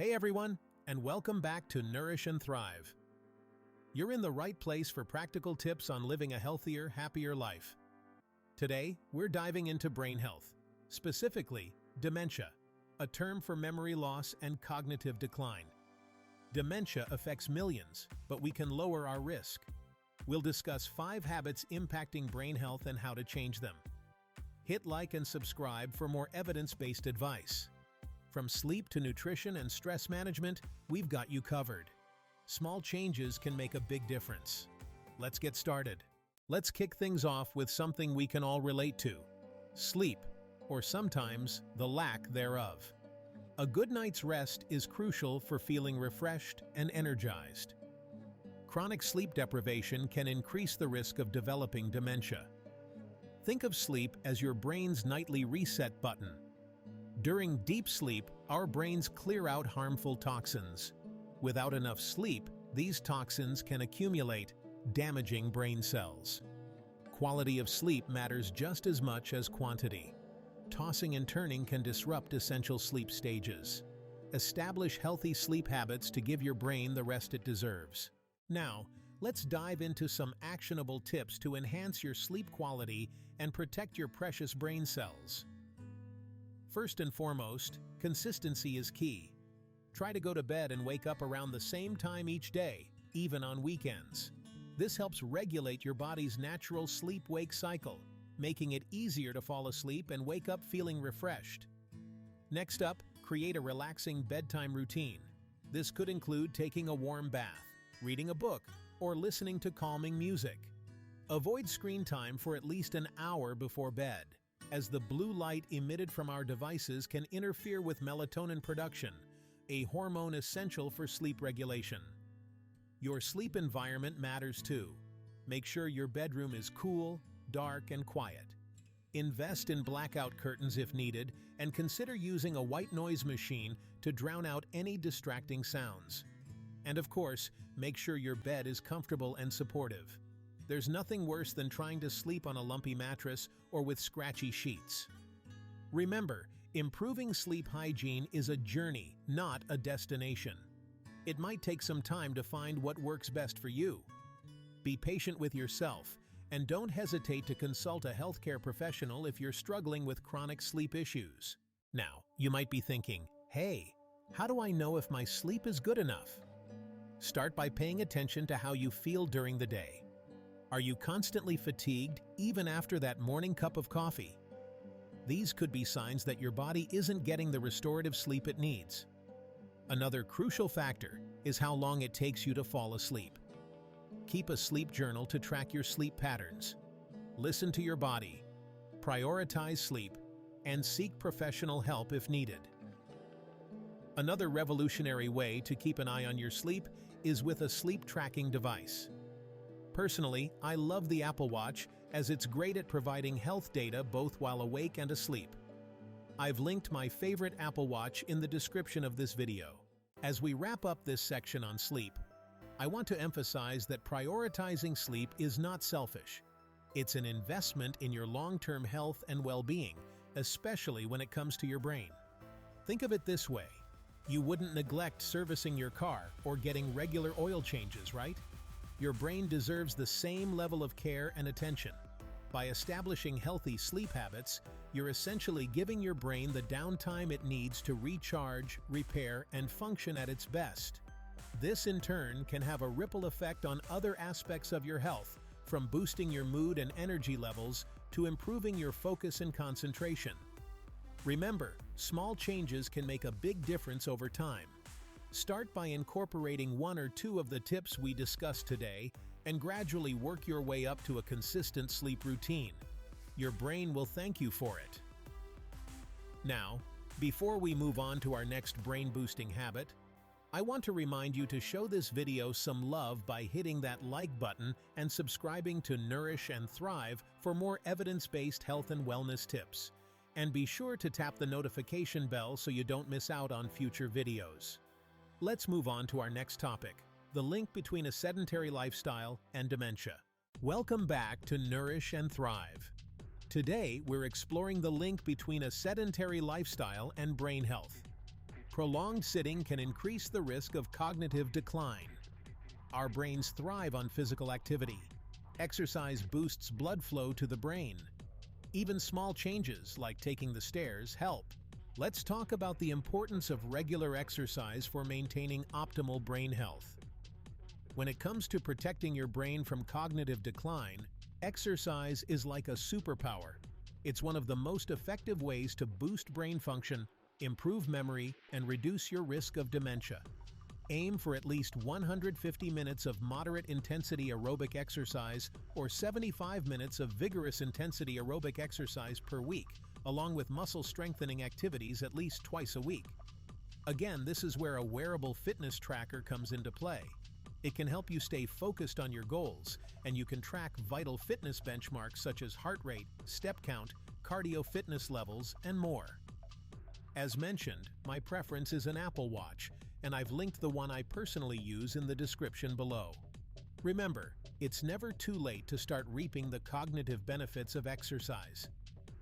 Hey everyone, and welcome back to Nourish and Thrive. You're in the right place for practical tips on living a healthier, happier life. Today, we're diving into brain health, specifically dementia, a term for memory loss and cognitive decline. Dementia affects millions, but we can lower our risk. We'll discuss 5 habits impacting brain health and how to change them. Hit like and subscribe for more evidence-based advice. From sleep to nutrition and stress management, we've got you covered. Small changes can make a big difference. Let's get started. Let's kick things off with something we can all relate to: sleep, or sometimes the lack thereof. A good night's rest is crucial for feeling refreshed and energized. Chronic sleep deprivation can increase the risk of developing dementia. Think of sleep as your brain's nightly reset button. During deep sleep, our brains clear out harmful toxins. Without enough sleep, these toxins can accumulate, damaging brain cells. Quality of sleep matters just as much as quantity. Tossing and turning can disrupt essential sleep stages. Establish healthy sleep habits to give your brain the rest it deserves. Now, let's dive into some actionable tips to enhance your sleep quality and protect your precious brain cells. First and foremost, consistency is key. Try to go to bed and wake up around the same time each day, even on weekends. This helps regulate your body's natural sleep-wake cycle, making it easier to fall asleep and wake up feeling refreshed. Next up, create a relaxing bedtime routine. This could include taking a warm bath, reading a book, or listening to calming music. Avoid screen time for at least an hour before bed, as the blue light emitted from our devices can interfere with melatonin production, a hormone essential for sleep regulation. Your sleep environment matters too. Make sure your bedroom is cool, dark, and quiet. Invest in blackout curtains if needed, and consider using a white noise machine to drown out any distracting sounds. And of course, make sure your bed is comfortable and supportive. There's nothing worse than trying to sleep on a lumpy mattress or with scratchy sheets. Remember, improving sleep hygiene is a journey, not a destination. It might take some time to find what works best for you. Be patient with yourself, and don't hesitate to consult a healthcare professional if you're struggling with chronic sleep issues. Now, you might be thinking, hey, how do I know if my sleep is good enough? Start by paying attention to how you feel during the day. Are you constantly fatigued even after that morning cup of coffee? These could be signs that your body isn't getting the restorative sleep it needs. Another crucial factor is how long it takes you to fall asleep. Keep a sleep journal to track your sleep patterns. Listen to your body, prioritize sleep, and seek professional help if needed. Another revolutionary way to keep an eye on your sleep is with a sleep tracking device. Personally, I love the Apple Watch as it's great at providing health data both while awake and asleep. I've linked my favorite Apple Watch in the description of this video. As we wrap up this section on sleep, I want to emphasize that prioritizing sleep is not selfish. It's an investment in your long-term health and well-being, especially when it comes to your brain. Think of it this way: you wouldn't neglect servicing your car or getting regular oil changes, right? Your brain deserves the same level of care and attention. By establishing healthy sleep habits, you're essentially giving your brain the downtime it needs to recharge, repair, and function at its best. This in turn can have a ripple effect on other aspects of your health, from boosting your mood and energy levels to improving your focus and concentration. Remember, small changes can make a big difference over time. Start by incorporating 1 or 2 of the tips we discussed today and gradually work your way up to a consistent sleep routine. Your brain will thank you for it. Now, before we move on to our next brain-boosting habit, I want to remind you to show this video some love by hitting that like button and subscribing to Nourish and Thrive for more evidence-based health and wellness tips. And be sure to tap the notification bell so you don't miss out on future videos. Let's move on to our next topic: the link between a sedentary lifestyle and dementia. Welcome back to Nourish and Thrive. Today, we're exploring the link between a sedentary lifestyle and brain health. Prolonged sitting can increase the risk of cognitive decline. Our brains thrive on physical activity. Exercise boosts blood flow to the brain. Even small changes, like taking the stairs, help. Let's talk about the importance of regular exercise for maintaining optimal brain health. When it comes to protecting your brain from cognitive decline, exercise is like a superpower. It's one of the most effective ways to boost brain function, improve memory, and reduce your risk of dementia. Aim for at least 150 minutes of moderate intensity aerobic exercise or 75 minutes of vigorous intensity aerobic exercise per week, along with muscle strengthening activities at least twice a week. Again, this is where a wearable fitness tracker comes into play. It can help you stay focused on your goals, and you can track vital fitness benchmarks such as heart rate, step count, cardio fitness levels, and more. As mentioned, my preference is an Apple Watch, and I've linked the one I personally use in the description below. Remember, it's never too late to start reaping the cognitive benefits of exercise.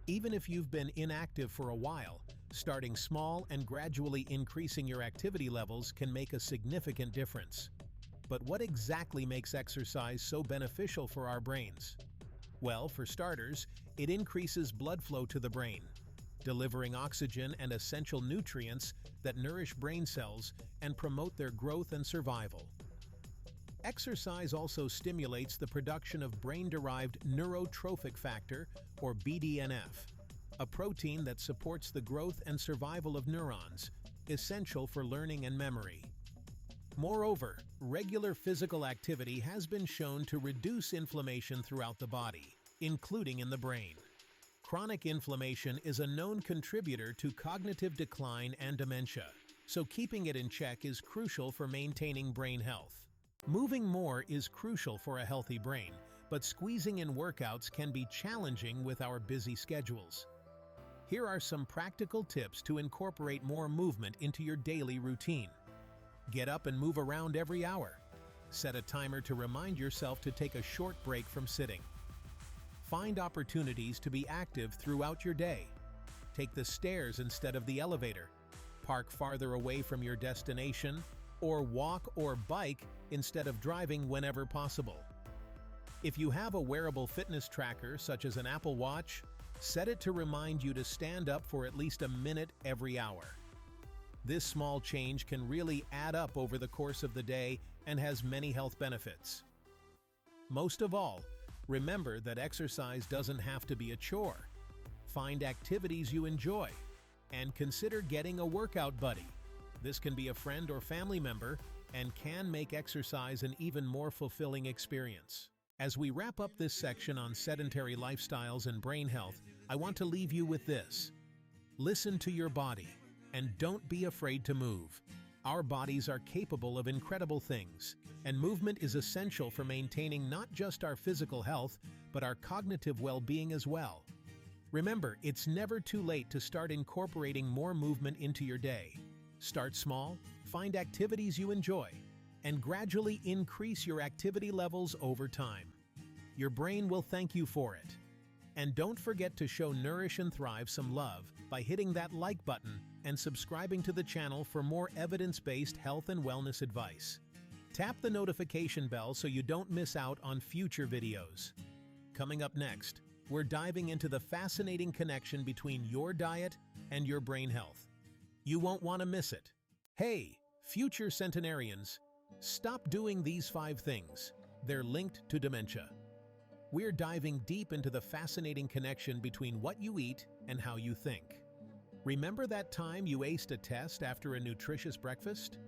Even if you've been inactive for a while, starting small and gradually increasing your activity levels can make a significant difference. But what exactly makes exercise so beneficial for our brains? Well, for starters, it increases blood flow to the brain, delivering oxygen and essential nutrients that nourish brain cells and promote their growth and survival. Exercise also stimulates the production of brain-derived neurotrophic factor, or BDNF, a protein that supports the growth and survival of neurons, essential for learning and memory. Moreover, regular physical activity has been shown to reduce inflammation throughout the body, including in the brain. Chronic inflammation is a known contributor to cognitive decline and dementia, so keeping it in check is crucial for maintaining brain health. Moving more is crucial for a healthy brain, but squeezing in workouts can be challenging with our busy schedules. Here are some practical tips to incorporate more movement into your daily routine. Get up and move around every hour. Set a timer to remind yourself to take a short break from sitting. Find opportunities to be active throughout your day. Take the stairs instead of the elevator. Park farther away from your destination, or walk or bike instead of driving whenever possible. If you have a wearable fitness tracker such as an Apple Watch, set it to remind you to stand up for at least a minute every hour. This small change can really add up over the course of the day and has many health benefits. Most of all, remember that exercise doesn't have to be a chore. Find activities you enjoy, and consider getting a workout buddy. This can be a friend or family member and can make exercise an even more fulfilling experience. As we wrap up this section on sedentary lifestyles and brain health, I want to leave you with this. Listen to your body, and don't be afraid to move. Our bodies are capable of incredible things, and movement is essential for maintaining not just our physical health, but our cognitive well-being as well. Remember, it's never too late to start incorporating more movement into your day. Start small, find activities you enjoy, and gradually increase your activity levels over time. Your brain will thank you for it. And don't forget to show Nourish and Thrive some love by hitting that like button and subscribing to the channel for more evidence-based health and wellness advice. Tap the notification bell so you don't miss out on future videos. Coming up next, we're diving into the fascinating connection between your diet and your brain health. You won't want to miss it. Hey, future centenarians, stop doing these 5 things. They're linked to dementia. We're diving deep into the fascinating connection between what you eat and how you think. Remember that time you aced a test after a nutritious breakfast?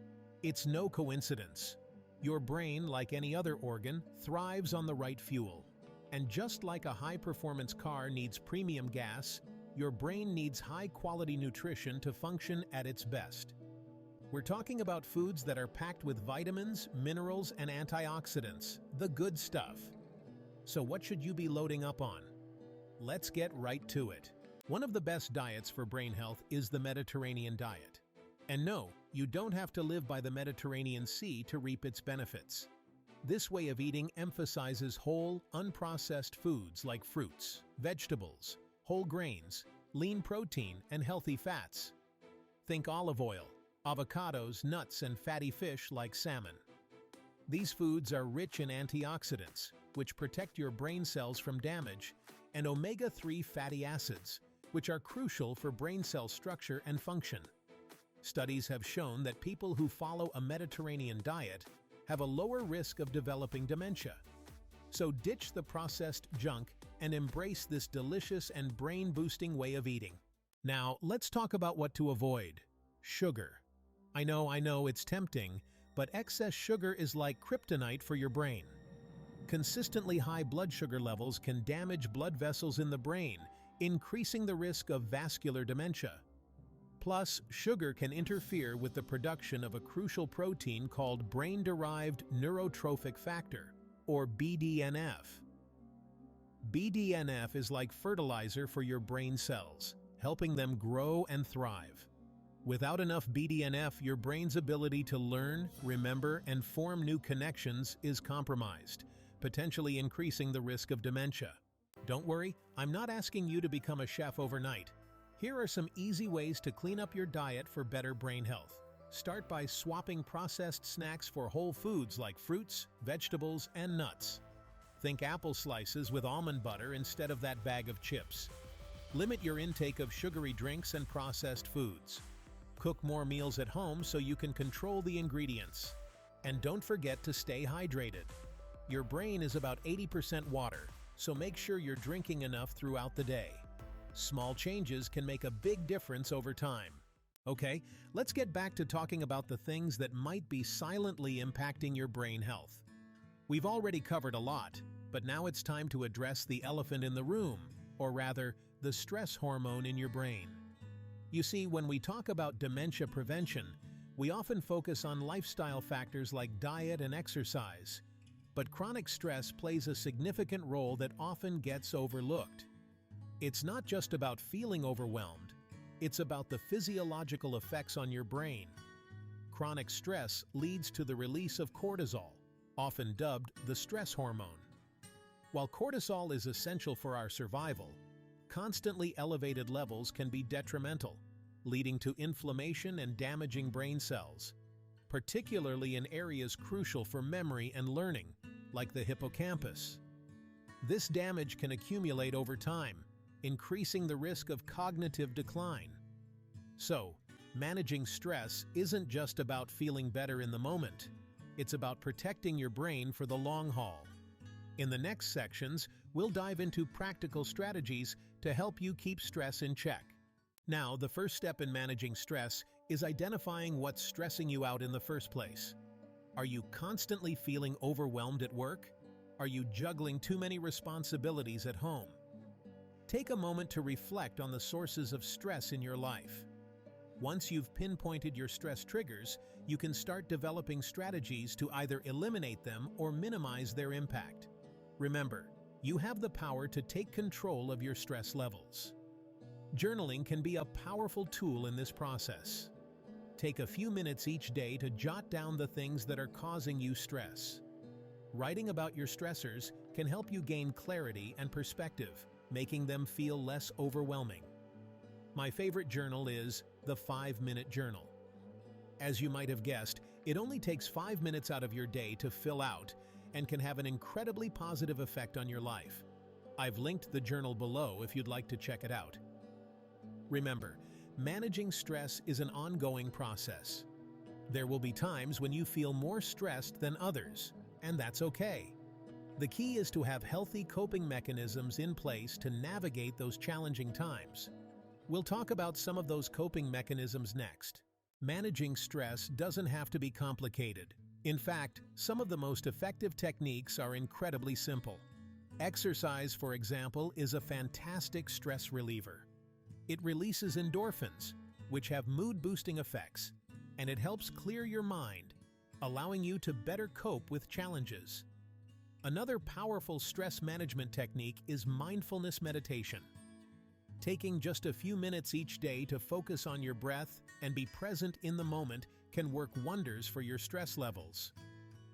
It's no coincidence. Your brain, like any other organ, thrives on the right fuel. And just like a high-performance car needs premium gas, your brain needs high-quality nutrition to function at its best. We're talking about foods that are packed with vitamins, minerals, and antioxidants, the good stuff. So what should you be loading up on? Let's get right to it. One of the best diets for brain health is the Mediterranean diet. And no, you don't have to live by the Mediterranean Sea to reap its benefits. This way of eating emphasizes whole, unprocessed foods like fruits, vegetables, whole grains, lean protein, and healthy fats. Think olive oil, avocados, nuts, and fatty fish like salmon. These foods are rich in antioxidants, which protect your brain cells from damage, and omega-3 fatty acids, which are crucial for brain cell structure and function. Studies have shown that people who follow a Mediterranean diet have a lower risk of developing dementia. So ditch the processed junk and embrace this delicious and brain-boosting way of eating. Now, let's talk about what to avoid. Sugar. I know, it's tempting, but excess sugar is like kryptonite for your brain. Consistently high blood sugar levels can damage blood vessels in the brain, increasing the risk of vascular dementia. Plus, sugar can interfere with the production of a crucial protein called brain-derived neurotrophic factor, or BDNF. BDNF is like fertilizer for your brain cells, helping them grow and thrive. Without enough BDNF, your brain's ability to learn, remember, and form new connections is compromised, potentially increasing the risk of dementia. Don't worry, I'm not asking you to become a chef overnight. Here are some easy ways to clean up your diet for better brain health. Start by swapping processed snacks for whole foods like fruits, vegetables, and nuts. Think apple slices with almond butter instead of that bag of chips. Limit your intake of sugary drinks and processed foods. Cook more meals at home so you can control the ingredients. And don't forget to stay hydrated. Your brain is about 80% water, so make sure you're drinking enough throughout the day. Small changes can make a big difference over time. Okay, let's get back to talking about the things that might be silently impacting your brain health. We've already covered a lot, but now it's time to address the elephant in the room, or rather, the stress hormone in your brain. You see, when we talk about dementia prevention, we often focus on lifestyle factors like diet and exercise, but chronic stress plays a significant role that often gets overlooked. It's not just about feeling overwhelmed, it's about the physiological effects on your brain. Chronic stress leads to the release of cortisol, often dubbed the stress hormone. While cortisol is essential for our survival, constantly elevated levels can be detrimental, leading to inflammation and damaging brain cells, particularly in areas crucial for memory and learning, like the hippocampus. This damage can accumulate over time, increasing the risk of cognitive decline. So, managing stress isn't just about feeling better in the moment. It's about protecting your brain for the long haul. In the next sections, we'll dive into practical strategies to help you keep stress in check. Now, the first step in managing stress is identifying what's stressing you out in the first place. Are you constantly feeling overwhelmed at work? Are you juggling too many responsibilities at home? Take a moment to reflect on the sources of stress in your life. Once you've pinpointed your stress triggers, you can start developing strategies to either eliminate them or minimize their impact. Remember, you have the power to take control of your stress levels. Journaling can be a powerful tool in this process. Take a few minutes each day to jot down the things that are causing you stress. Writing about your stressors can help you gain clarity and perspective, making them feel less overwhelming. My favorite journal is the 5-Minute Journal. As you might have guessed, it only takes 5 minutes out of your day to fill out and can have an incredibly positive effect on your life. I've linked the journal below if you'd like to check it out. Remember, managing stress is an ongoing process. There will be times when you feel more stressed than others, and that's okay. The key is to have healthy coping mechanisms in place to navigate those challenging times. We'll talk about some of those coping mechanisms next. Managing stress doesn't have to be complicated. In fact, some of the most effective techniques are incredibly simple. Exercise, for example, is a fantastic stress reliever. It releases endorphins, which have mood-boosting effects, and it helps clear your mind, allowing you to better cope with challenges. Another powerful stress management technique is mindfulness meditation. Taking just a few minutes each day to focus on your breath and be present in the moment can work wonders for your stress levels.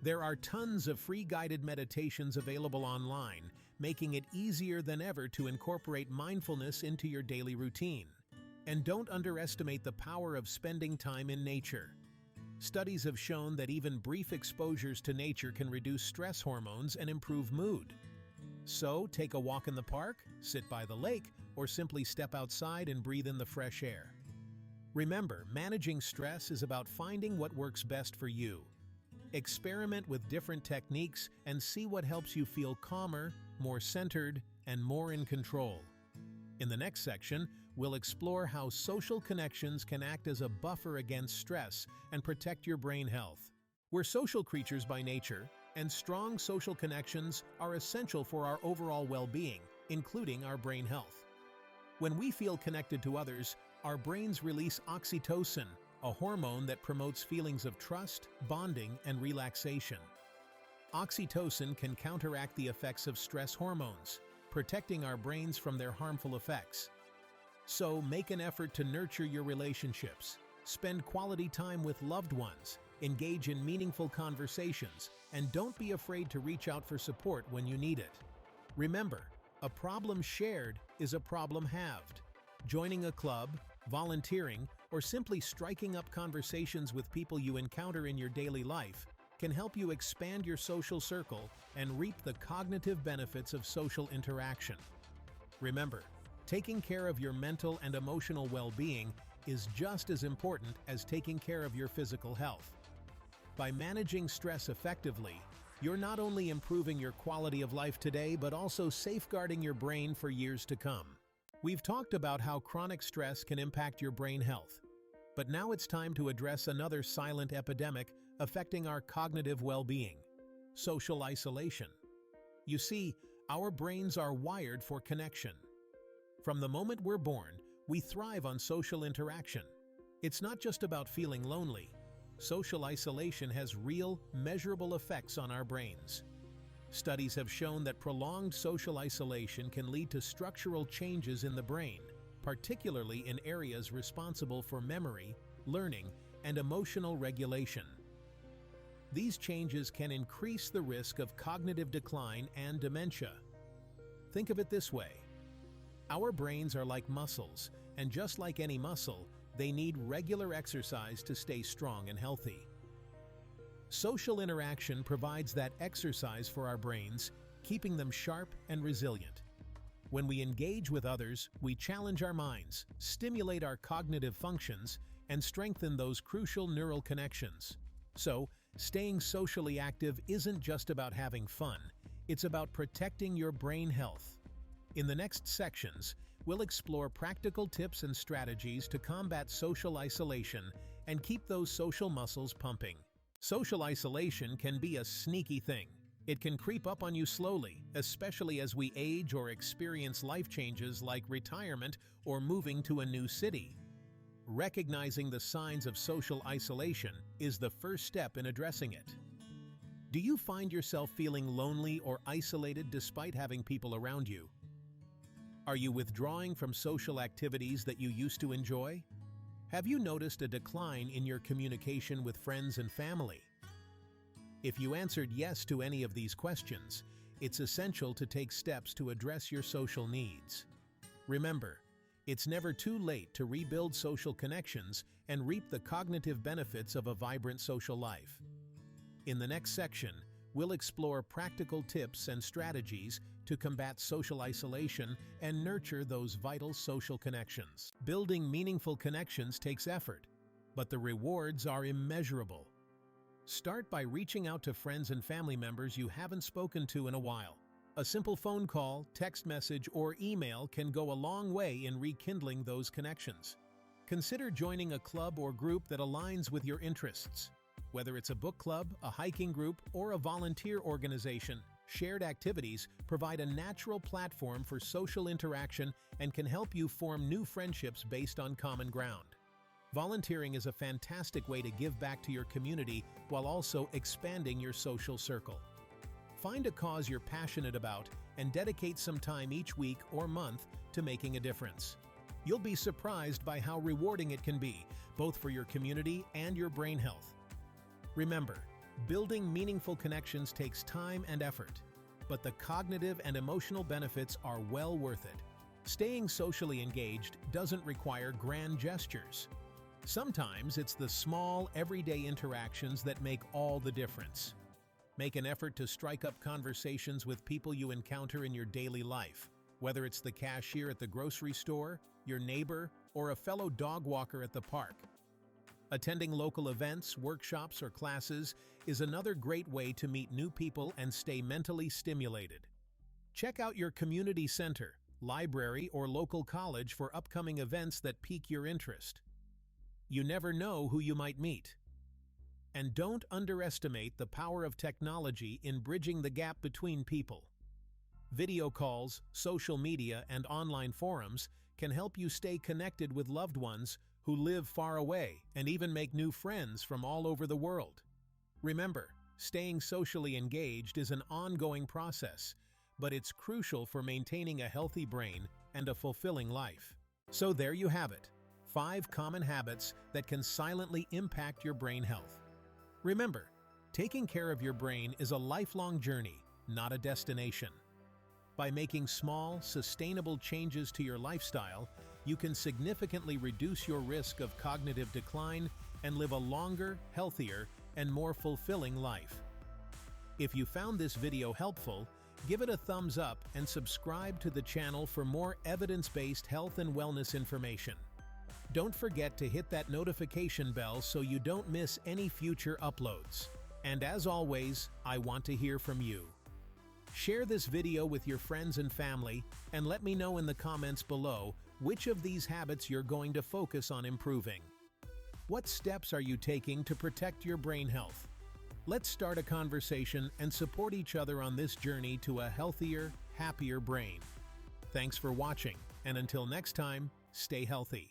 There are tons of free guided meditations available online, making it easier than ever to incorporate mindfulness into your daily routine. And don't underestimate the power of spending time in nature. Studies have shown that even brief exposures to nature can reduce stress hormones and improve mood. So, take a walk in the park, sit by the lake, or simply step outside and breathe in the fresh air. Remember, managing stress is about finding what works best for you. Experiment with different techniques and see what helps you feel calmer, more centered, and more in control. In the next section, we'll explore how social connections can act as a buffer against stress and protect your brain health. We're social creatures by nature, and strong social connections are essential for our overall well-being, including our brain health. When we feel connected to others, our brains release oxytocin, a hormone that promotes feelings of trust, bonding, and relaxation. Oxytocin can counteract the effects of stress hormones, protecting our brains from their harmful effects. So make an effort to nurture your relationships, spend quality time with loved ones, engage in meaningful conversations, and don't be afraid to reach out for support when you need it. Remember, a problem shared is a problem halved. Joining a club, volunteering, or simply striking up conversations with people you encounter in your daily life can help you expand your social circle and reap the cognitive benefits of social interaction. Remember, taking care of your mental and emotional well-being is just as important as taking care of your physical health. By managing stress effectively, you're not only improving your quality of life today, but also safeguarding your brain for years to come. We've talked about how chronic stress can impact your brain health, but now it's time to address another silent epidemic affecting our cognitive well-being: social isolation. You see, our brains are wired for connection. From the moment we're born, we thrive on social interaction. It's not just about feeling lonely. Social isolation has real, measurable effects on our brains. Studies have shown that prolonged social isolation can lead to structural changes in the brain, particularly in areas responsible for memory, learning, and emotional regulation. These changes can increase the risk of cognitive decline and dementia. Think of it this way: our brains are like muscles, and just like any muscle, they need regular exercise to stay strong and healthy. Social interaction provides that exercise for our brains, keeping them sharp and resilient. When we engage with others, we challenge our minds, stimulate our cognitive functions, and strengthen those crucial neural connections. So, staying socially active isn't just about having fun, it's about protecting your brain health. In the next sections, we'll explore practical tips and strategies to combat social isolation and keep those social muscles pumping. Social isolation can be a sneaky thing. It can creep up on you slowly, especially as we age or experience life changes like retirement or moving to a new city. Recognizing the signs of social isolation is the first step in addressing it. Do you find yourself feeling lonely or isolated despite having people around you? Are you withdrawing from social activities that you used to enjoy? Have you noticed a decline in your communication with friends and family? If you answered yes to any of these questions, it's essential to take steps to address your social needs. Remember, it's never too late to rebuild social connections and reap the cognitive benefits of a vibrant social life. In the next section, we'll explore practical tips and strategies to combat social isolation and nurture those vital social connections. Building meaningful connections takes effort, but the rewards are immeasurable. Start by reaching out to friends and family members you haven't spoken to in a while. A simple phone call, text message, or email can go a long way in rekindling those connections. Consider joining a club or group that aligns with your interests. Whether it's a book club, a hiking group, or a volunteer organization, shared activities provide a natural platform for social interaction and can help you form new friendships based on common ground. Volunteering is a fantastic way to give back to your community while also expanding your social circle. Find a cause you're passionate about and dedicate some time each week or month to making a difference. You'll be surprised by how rewarding it can be, both for your community and your brain health. Remember, building meaningful connections takes time and effort, but the cognitive and emotional benefits are well worth it. Staying socially engaged doesn't require grand gestures. Sometimes it's the small, everyday interactions that make all the difference. Make an effort to strike up conversations with people you encounter in your daily life, whether it's the cashier at the grocery store, your neighbor, or a fellow dog walker at the park. Attending local events, workshops, or classes is another great way to meet new people and stay mentally stimulated. Check out your community center, library, or local college for upcoming events that pique your interest. You never know who you might meet. And don't underestimate the power of technology in bridging the gap between people. Video calls, social media, and online forums can help you stay connected with loved ones who live far away and even make new friends from all over the world. Remember, staying socially engaged is an ongoing process, but it's crucial for maintaining a healthy brain and a fulfilling life. So there you have it, 5 common habits that can silently impact your brain health. Remember, taking care of your brain is a lifelong journey, not a destination. By making small, sustainable changes to your lifestyle, you can significantly reduce your risk of cognitive decline and live a longer, healthier, and more fulfilling life. If you found this video helpful, give it a thumbs up and subscribe to the channel for more evidence-based health and wellness information. Don't forget to hit that notification bell so you don't miss any future uploads. And as always, I want to hear from you. Share this video with your friends and family, and let me know in the comments below which of these habits you're going to focus on improving. What steps are you taking to protect your brain health? Let's start a conversation and support each other on this journey to a healthier, happier brain. Thanks for watching, and until next time, stay healthy.